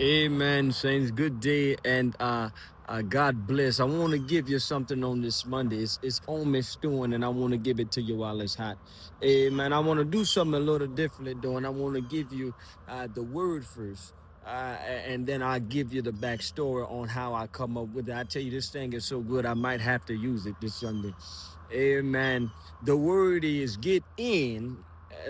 Amen, saints. Good day and God bless. I want to give you something on this Monday. It's almost stewing, and I want to give it to you while it's hot. Amen. I want to do something a little differently, though, and I want to give you the word first. And then I'll give you the backstory on how I come up with it. I tell you, this thing is so good, I might have to use it this Sunday. Amen. The word is get in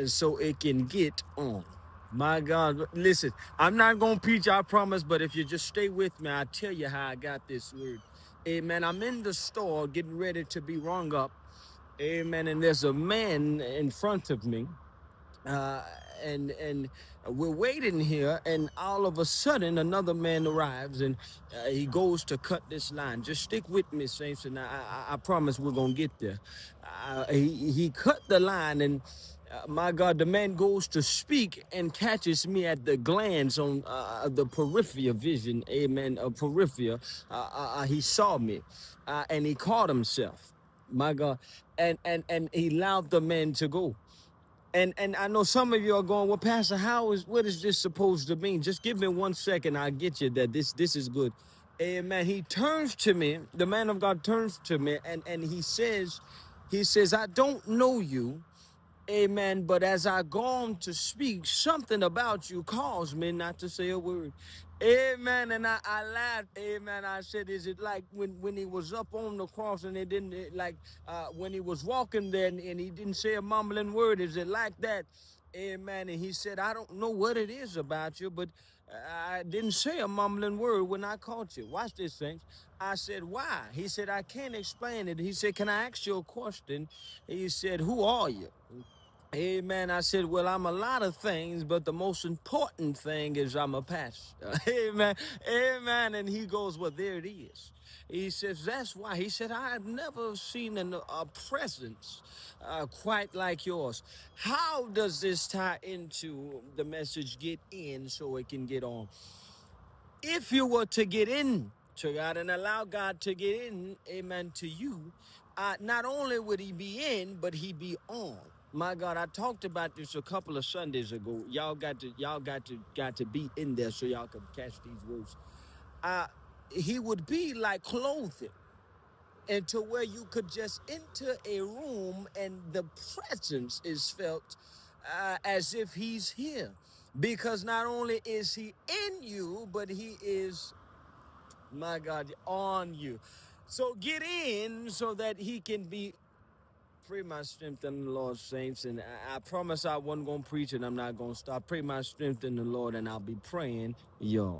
so it can get on. My God, listen, I'm not going to preach, I promise, but if you just stay with me, I'll tell you how I got this word. Amen. I'm in the store getting ready to be rung up. Amen. And there's a man in front of me. Uh, and we're waiting here, and all of a sudden another man arrives, and he goes to cut this line. Just stick with me, saints, and I promise we're gonna get there. He cut the line, and my God, the man goes to speak and catches me at the glance on the peripheral vision. Amen. Peripheral. He saw me, and he caught himself. My God, and he allowed the man to go. And I know some of you are going, well, Pastor, what is this supposed to mean? Just give me 1 second, I'll get you that this is good. Amen. He turns to me, the man of God turns to me, and he says, I don't know you. Amen. But as I go on to speak, something about you caused me not to say a word. Amen. And I laughed. Amen. I said, is it like when he was up on the cross and when he was walking there and he didn't say a mumbling word? Is it like that? Amen. And he said, I don't know what it is about you, but I didn't say a mumbling word when I caught you. Watch this, thing. I said, why? He said, I can't explain it. He said, can I ask you a question? He said, who are you? Amen. I said, well, I'm a lot of things, but the most important thing is I'm a pastor. Amen. Amen. And he goes, well, there it is. He says, that's why. He said, I've never seen a presence quite like yours. How does this tie into the message get in so it can get on? If you were to get in to God and allow God to get in, amen, to you, not only would he be in, but he be on. My God, I talked about this a couple of Sundays ago. Y'all got to be in there so y'all can catch these words. He would be like clothing, and to where you could just enter a room and the presence is felt as if he's here. Because not only is he in you, but he is, my God, on you. So get in so that he can be. Pray my strength in the Lord, saints. And I promise I wasn't going to preach and I'm not going to stop. Pray my strength in the Lord, and I'll be praying, y'all.